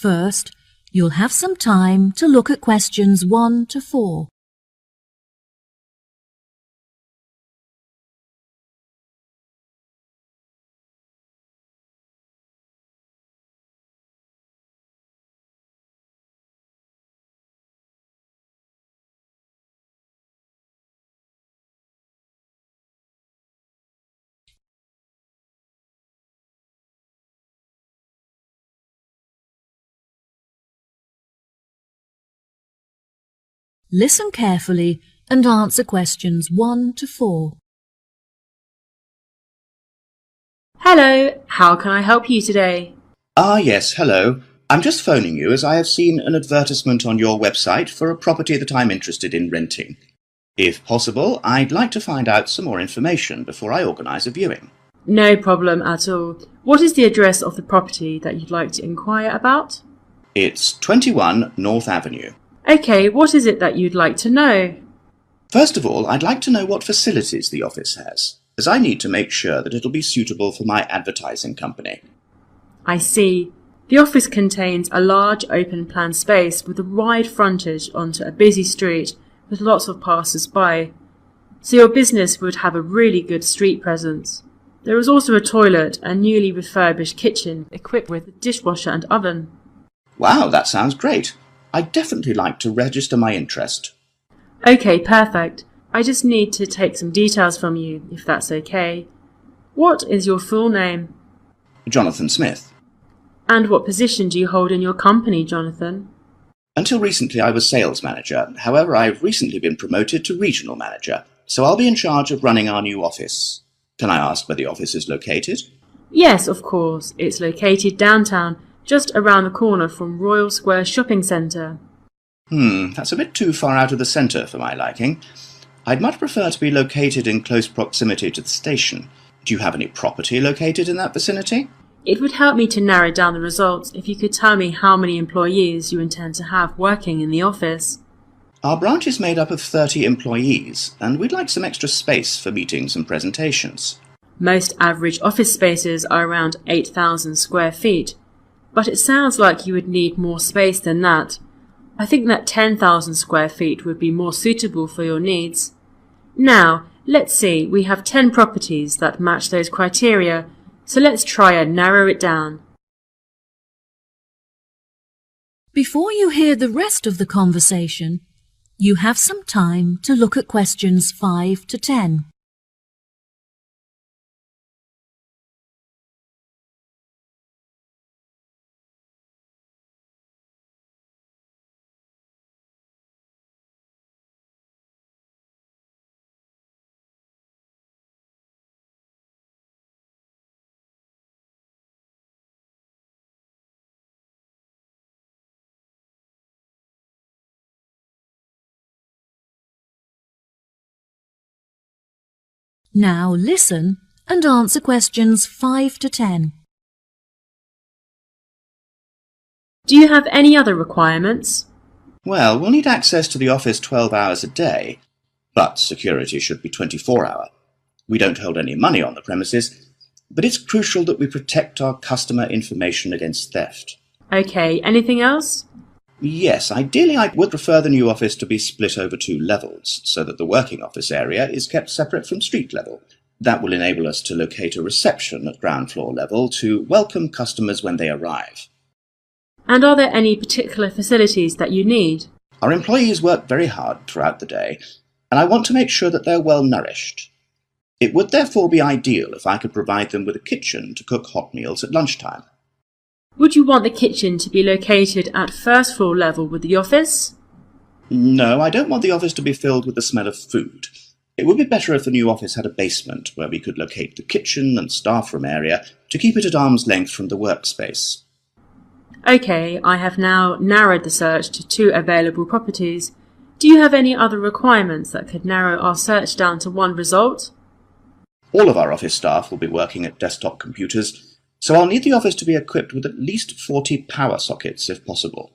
First, you'll have some time to look at questions 1 to 4. Listen carefully and answer questions 1 to 4. Hello, how can I help you today? Yes, hello. I'm just phoning you as I have seen an advertisement on your website for a property that I'm interested in renting. If possible, I'd like to find out some more information before I organise a viewing. No problem at all. What is the address of the property that you'd like to inquire about? It's 21 North Avenue. Okay, what is it that you'd like to know? First of all, I'd like to know what facilities the office has, as I need to make sure that it'll be suitable for my advertising company. I see. The office contains a large open-plan space with a wide frontage onto a busy street with lots of passers-by, so your business would have a really good street presence. There is also a toilet and newly refurbished kitchen equipped with a dishwasher and oven. Wow, that sounds great. I'd definitely like to register my interest. Okay, perfect. I just need to take some details from you, if that's okay. What is your full name? Jonathan Smith. And what position do you hold in your company, Jonathan? Until recently I was sales manager. However, I've recently been promoted to regional manager, so I'll be in charge of running our new office. Can I ask where the office is located? Yes, of course. It's located downtown, just around the corner from Royal Square Shopping Centre. That's a bit too far out of the centre for my liking. I'd much prefer to be located in close proximity to the station. Do you have any property located in that vicinity? It would help me to narrow down the results if you could tell me how many employees you intend to have working in the office. Our branch is made up of 30 employees, and we'd like some extra space for meetings and presentations. Most average office spaces are around 8,000 square feet, but it sounds like you would need more space than that. I think that 10,000 square feet would be more suitable for your needs. Now, let's see, we have 10 properties that match those criteria, so let's try and narrow it down. Before you hear the rest of the conversation, you have some time to look at questions 5 to 10. Now listen and answer questions 5 to 10. Do you have any other requirements? Well, we'll need access to the office 12 hours a day, but security should be 24-hour. We don't hold any money on the premises, but it's crucial that we protect our customer information against theft. Okay, anything else? Yes, ideally I would prefer the new office to be split over 2 levels, so that the working office area is kept separate from street level. That will enable us to locate a reception at ground floor level to welcome customers when they arrive. And are there any particular facilities that you need? Our employees work very hard throughout the day, and I want to make sure that they're well nourished. It would therefore be ideal if I could provide them with a kitchen to cook hot meals at lunchtime. Would you want the kitchen to be located at first floor level with the office? No, I don't want the office to be filled with the smell of food. It would be better if the new office had a basement where we could locate the kitchen and staff room area to keep it at arm's length from the workspace. Okay, I have now narrowed the search to 2 available properties. Do you have any other requirements that could narrow our search down to 1 result? All of our office staff will be working at desktop computers, so I'll need the office to be equipped with at least 40 power sockets if possible.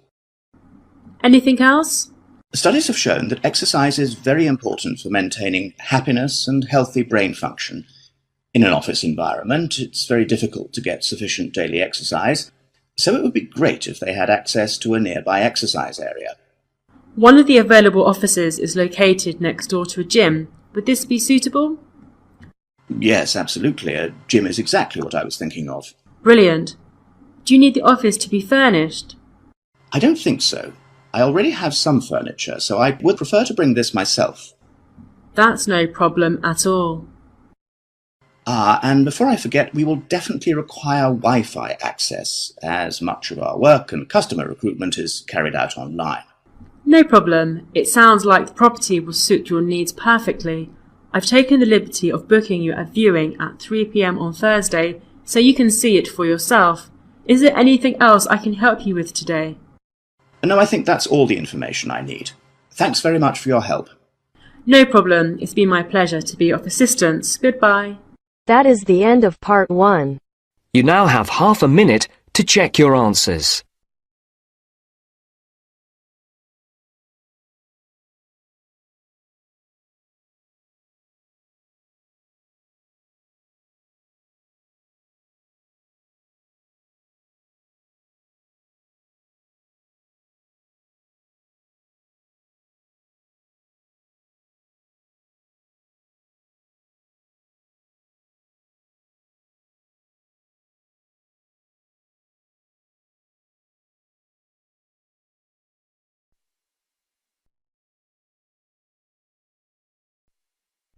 Anything else? Studies have shown that exercise is very important for maintaining happiness and healthy brain function. In an office environment, it's very difficult to get sufficient daily exercise, so it would be great if they had access to a nearby exercise area. One of the available offices is located next door to a gym. Would this be suitable? Yes, absolutely. A gym is exactly what I was thinking of. Brilliant. Do you need the office to be furnished? I don't think so. I already have some furniture, so I would prefer to bring this myself. That's no problem at all. And before I forget, we will definitely require Wi-Fi access, as much of our work and customer recruitment is carried out online. No problem. It sounds like the property will suit your needs perfectly. I've taken the liberty of booking you a viewing at 3 p.m. on Thursday, so you can see it for yourself. Is there anything else I can help you with today? No, I think that's all the information I need. Thanks very much for your help. No problem. It's been my pleasure to be of assistance. Goodbye. That is the end of part 1. You now have half a minute to check your answers.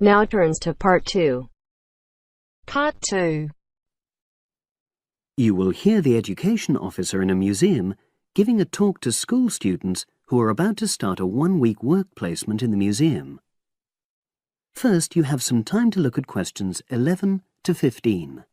Now turns to part 2. Part 2. You will hear the education officer in a museum giving a talk to school students who are about to start a 1-week work placement in the museum. First, you have some time to look at questions 11 to 15.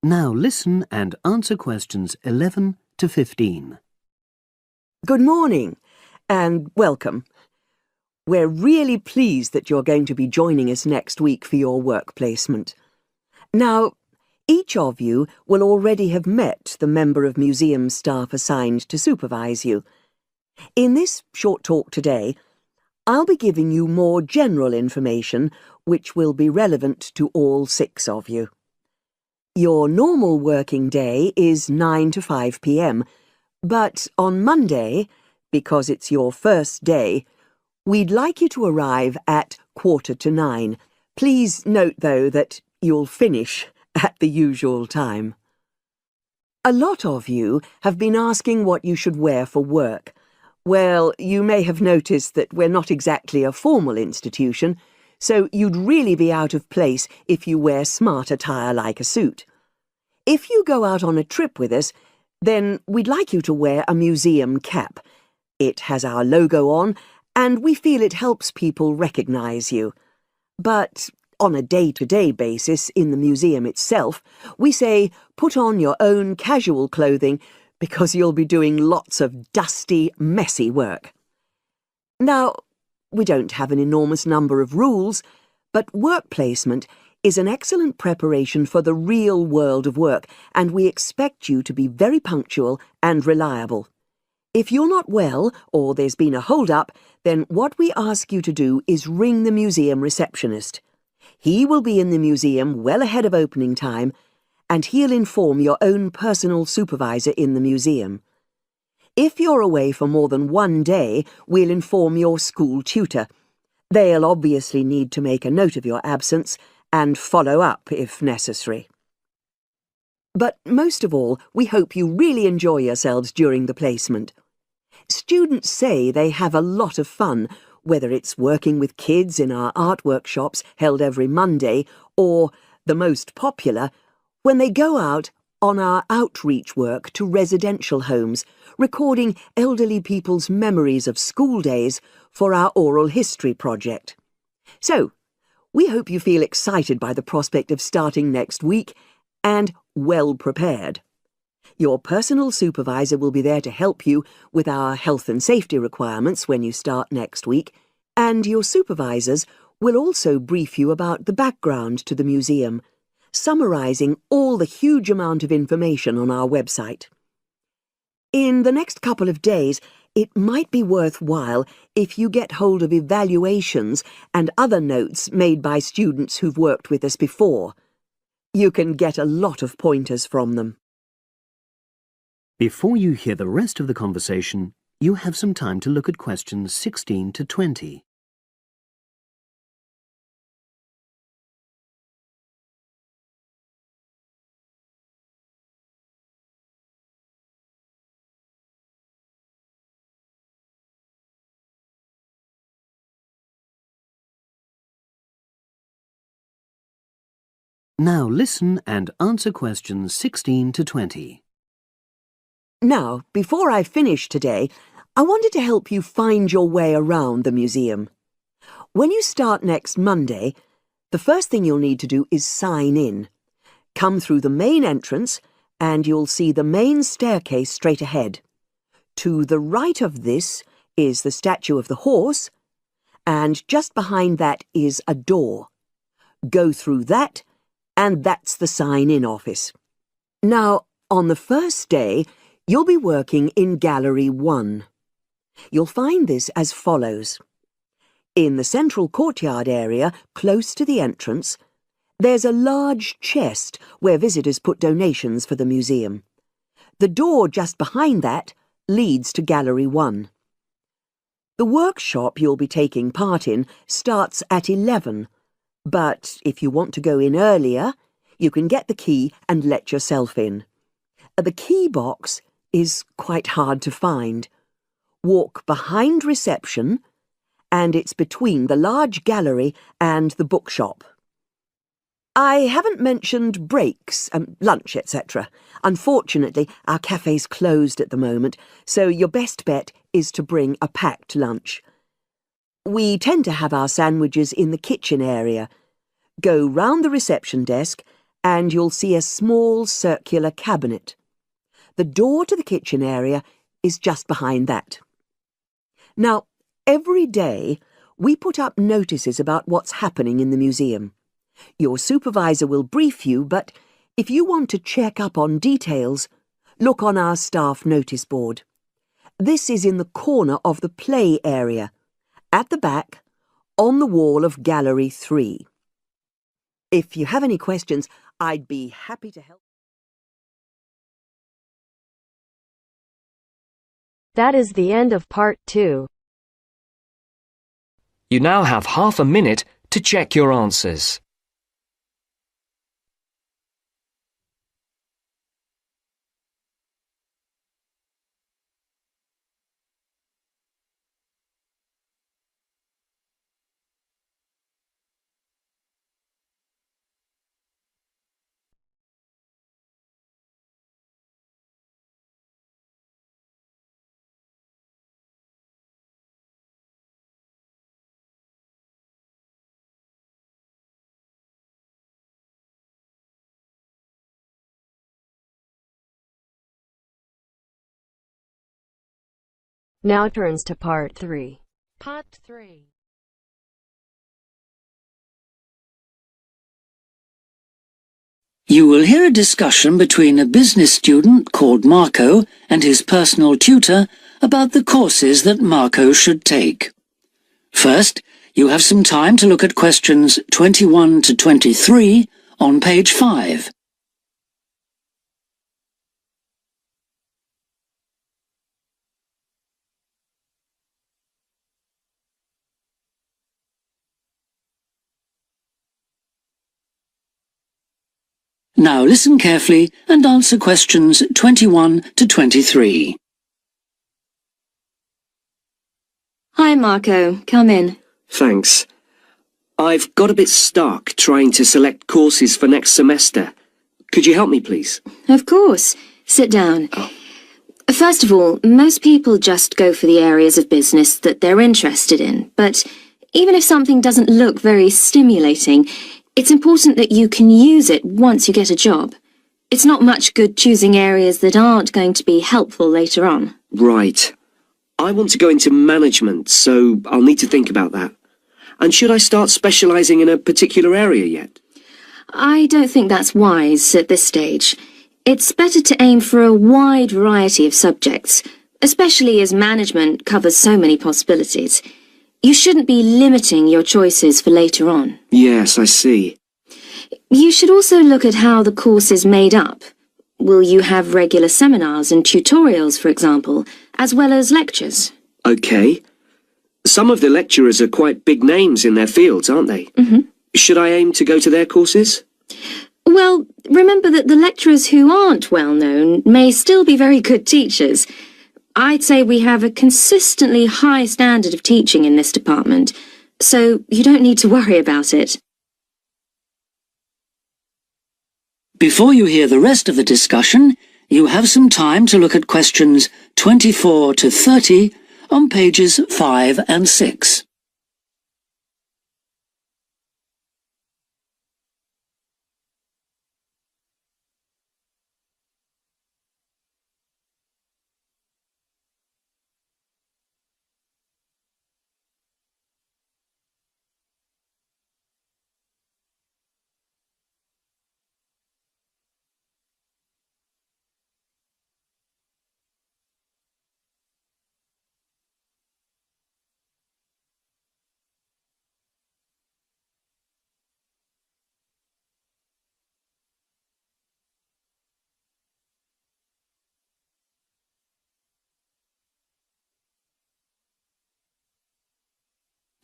Now listen and answer questions 11 to 15. Good morning and welcome. We're really pleased that you're going to be joining us next week for your work placement. Now, each of you will already have met the member of museum staff assigned to supervise you. In this short talk today, I'll be giving you more general information which will be relevant to all 6 of you. Your normal working day is 9 to 5 p.m, but on Monday, because it's your first day, we'd like you to arrive at 8:45. Please note, though, that you'll finish at the usual time. A lot of you have been asking what you should wear for work. Well, you may have noticed that we're not exactly a formal institution, so you'd really be out of place if you wear smart attire like a suit. If you go out on a trip with us, then we'd like you to wear a museum cap. It has our logo on, and we feel it helps people recognise you. But on a day-to-day basis in the museum itself, we say put on your own casual clothing because you'll be doing lots of dusty, messy work. Now, we don't have an enormous number of rules, but work placement is an excellent preparation for the real world of work, and we expect you to be very punctual and reliable. If you're not well, or there's been a hold-up, then what we ask you to do is ring the museum receptionist. He will be in the museum well ahead of opening time, and he'll inform your own personal supervisor in the museum. If you're away for more than 1 day, we'll inform your school tutor. They'll obviously need to make a note of your absence and follow up if necessary. But most of all, we hope you really enjoy yourselves during the placement. Students say they have a lot of fun, whether it's working with kids in our art workshops held every Monday, or, the most popular, when they go out on our outreach work to residential homes, recording elderly people's memories of school days for our oral history project. So, we hope you feel excited by the prospect of starting next week and well prepared. Your personal supervisor will be there to help you with our health and safety requirements when you start next week, and your supervisors will also brief you about the background to the museum, summarising all the huge amount of information on our website. In the next couple of days, it might be worthwhile if you get hold of evaluations and other notes made by students who've worked with us before. You can get a lot of pointers from them. Before you hear the rest of the conversation, you have some time to look at questions 16 to 20. Now listen and answer questions 16 to 20. Now, before I finish today, I wanted to help you find your way around the museum. When you start next Monday, the first thing you'll need to do is sign in. Come through the main entrance and you'll see the main staircase straight ahead. To the right of this is the statue of the horse, and just behind that is a door. Go through that, and that's the sign-in office. Now, on the first day, you'll be working in Gallery 1. You'll find this as follows. In the central courtyard area, close to the entrance, there's a large chest where visitors put donations for the museum. The door just behind that leads to Gallery 1. The workshop you'll be taking part in starts at 11, but if you want to go in earlier, you can get the key and let yourself in. The key box is quite hard to find. Walk behind reception, and it's between the large gallery and the bookshop. I haven't mentioned breaks, lunch, etc. Unfortunately, our cafe's closed at the moment, so your best bet is to bring a packed lunch. We tend to have our sandwiches in the kitchen area. Go round the reception desk and you'll see a small circular cabinet. The door to the kitchen area is just behind that. Now, every day we put up notices about what's happening in the museum. Your supervisor will brief you, but if you want to check up on details, look on our staff notice board. This is in the corner of the play area, at the back, on the wall of Gallery 3. If you have any questions, I'd be happy to help. That is the end of part 2. You now have half a minute to check your answers. Now turns to part 3. Part 3. You will hear a discussion between a business student called Marco and his personal tutor about the courses that Marco should take. First, you have some time to look at questions 21 to 23 on page 5. Now listen carefully and answer questions 21 to 23. Hi, Marco. Come in. Thanks. I've got a bit stuck trying to select courses for next semester. Could you help me, please? Of course. Sit down. First of all, most people just go for the areas of business that they're interested in, but even if something doesn't look very stimulating, it's important that you can use it once you get a job. It's not much good choosing areas that aren't going to be helpful later on. Right. I want to go into management, so I'll need to think about that. And should I start specialising in a particular area yet? I don't think that's wise at this stage. It's better to aim for a wide variety of subjects, especially as management covers so many possibilities. You shouldn't be limiting your choices for later on. Yes, I see. You should also look at how the course is made up. Will you have regular seminars and tutorials, for example, as well as lectures? Okay. Some of the lecturers are quite big names in their fields, aren't they? Should I aim to go to their courses? Well, remember that the lecturers who aren't well known may still be very good teachers. I'd say we have a consistently high standard of teaching in this department, so you don't need to worry about it. Before you hear the rest of the discussion, you have some time to look at questions 24 to 30 on pages 5 and 6.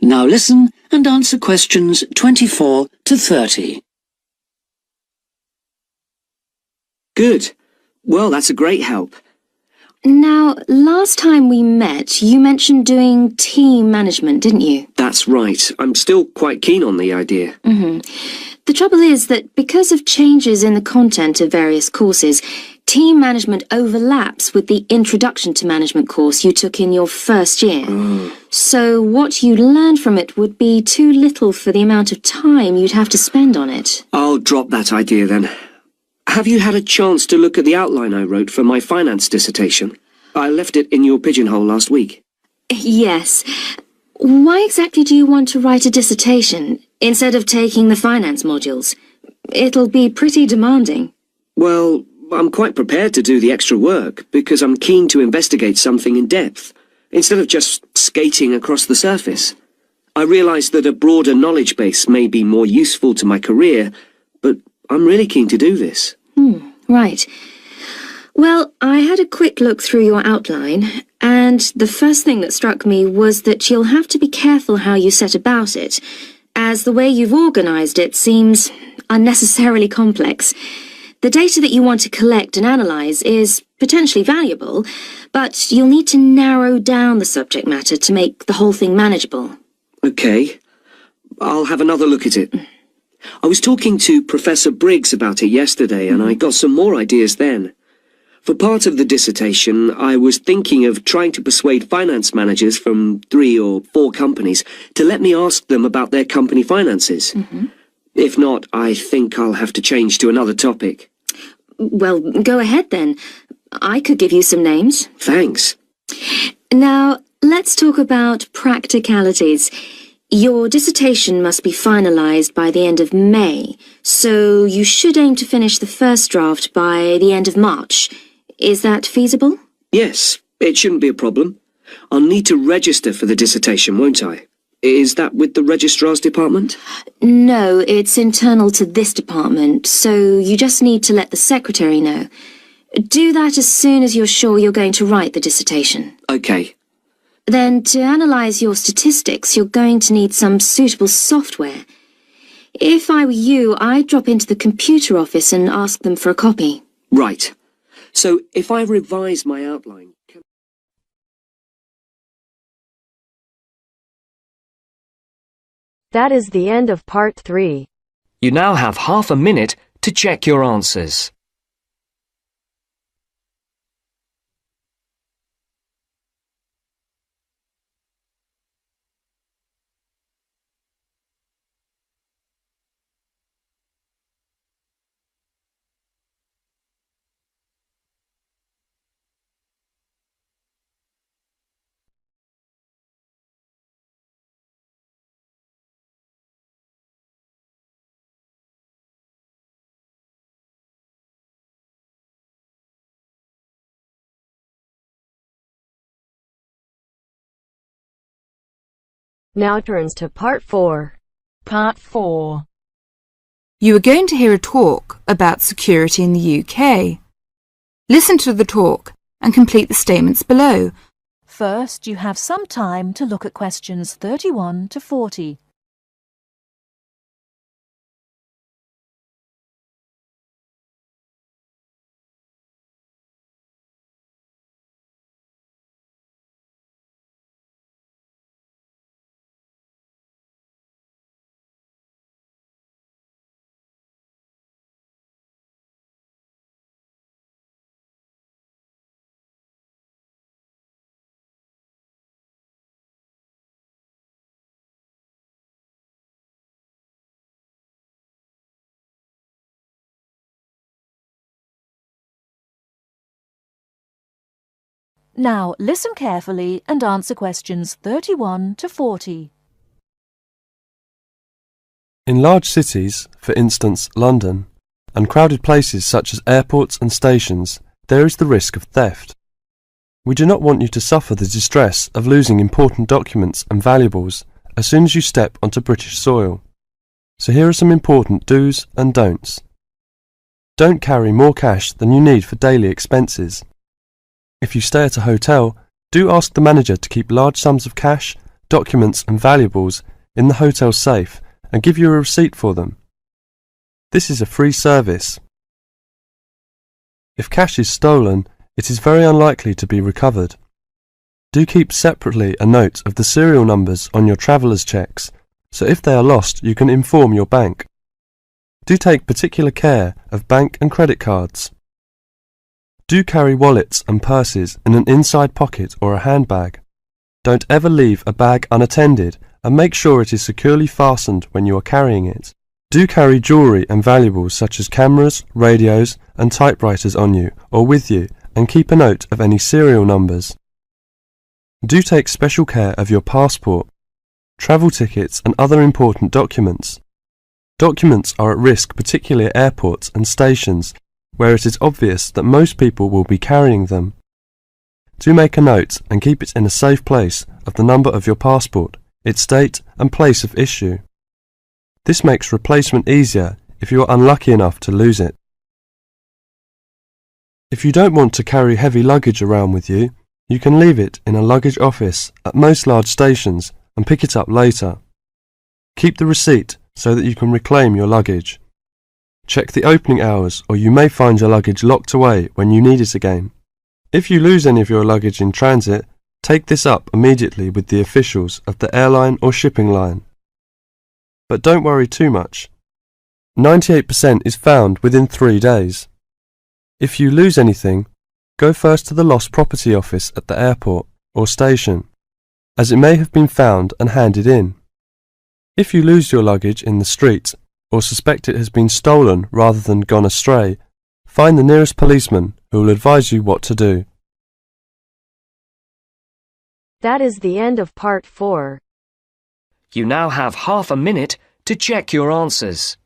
Now listen and answer questions 24 to 30. Good. Well, that's a great help. Now, last time we met, you mentioned doing team management, didn't you? That's right. I'm still quite keen on the idea. The trouble is that because of changes in the content of various courses, team management overlaps with the Introduction to Management course you took in your first year. So what you learned from it would be too little for the amount of time you'd have to spend on it. I'll drop that idea then. Have you had a chance to look at the outline I wrote for my finance dissertation? I left it in your pigeonhole last week. Yes. Why exactly do you want to write a dissertation instead of taking the finance modules? It'll be pretty demanding. Well, I'm quite prepared to do the extra work because I'm keen to investigate something in depth, instead of just skating across the surface. I realise that a broader knowledge base may be more useful to my career, but I'm really keen to do this. Right. Well, I had a quick look through your outline, and the first thing that struck me was that you'll have to be careful how you set about it, as the way you've organised it seems unnecessarily complex. The data that you want to collect and analyse is potentially valuable, but you'll need to narrow down the subject matter to make the whole thing manageable. Okay. I'll have another look at it. I was talking to Professor Briggs about it yesterday, and I got some more ideas then. For part of the dissertation, I was thinking of trying to persuade finance managers from 3 or 4 companies to let me ask them about their company finances. If not, I think I'll have to change to another topic. Well, go ahead then. I could give you some names. Thanks. Now, let's talk about practicalities. Your dissertation must be finalised by the end of May, so you should aim to finish the first draft by the end of March. Is that feasible? Yes, it shouldn't be a problem. I'll need to register for the dissertation, won't I? Is that with the registrar's department? No, it's internal to this department, so you just need to let the secretary know. Do that as soon as you're sure you're going to write the dissertation. Okay. Then, to analyse your statistics, you're going to need some suitable software. If I were you, I'd drop into the computer office and ask them for a copy. Right. So, if I revise my outline... That is the end of part 3. You now have half a minute to check your answers. Now turns to Part 4. Part 4. You are going to hear a talk about security in the UK. Listen to the talk and complete the statements below. First, you have some time to look at questions 31 to 40. Now, listen carefully and answer questions 31 to 40. In large cities, for instance London, and crowded places such as airports and stations, there is the risk of theft. We do not want you to suffer the distress of losing important documents and valuables as soon as you step onto British soil. So here are some important do's and don'ts. Don't carry more cash than you need for daily expenses. If you stay at a hotel, do ask the manager to keep large sums of cash, documents and valuables in the hotel safe and give you a receipt for them. This is a free service. If cash is stolen, it is very unlikely to be recovered. Do keep separately a note of the serial numbers on your traveller's checks, so if they are lost you can inform your bank. Do take particular care of bank and credit cards. Do carry wallets and purses in an inside pocket or a handbag. Don't ever leave a bag unattended and make sure it is securely fastened when you are carrying it. Do carry jewellery and valuables such as cameras, radios and typewriters on you or with you and keep a note of any serial numbers. Do take special care of your passport, travel tickets and other important documents. Documents are at risk particularly at airports and stations where it is obvious that most people will be carrying them. Do make a note and keep it in a safe place of the number of your passport, its date and place of issue. This makes replacement easier if you are unlucky enough to lose it. If you don't want to carry heavy luggage around with you, you can leave it in a luggage office at most large stations and pick it up later. Keep the receipt so that you can reclaim your luggage. Check the opening hours or you may find your luggage locked away when you need it again. If you lose any of your luggage in transit, take this up immediately with the officials of the airline or shipping line. But don't worry too much. 98% is found within 3 days. If you lose anything, go first to the lost property office at the airport or station, as it may have been found and handed in. If you lose your luggage in the street or suspect it has been stolen rather than gone astray, find the nearest policeman who will advise you what to do. That is the end of Part 4. You now have half a minute to check your answers.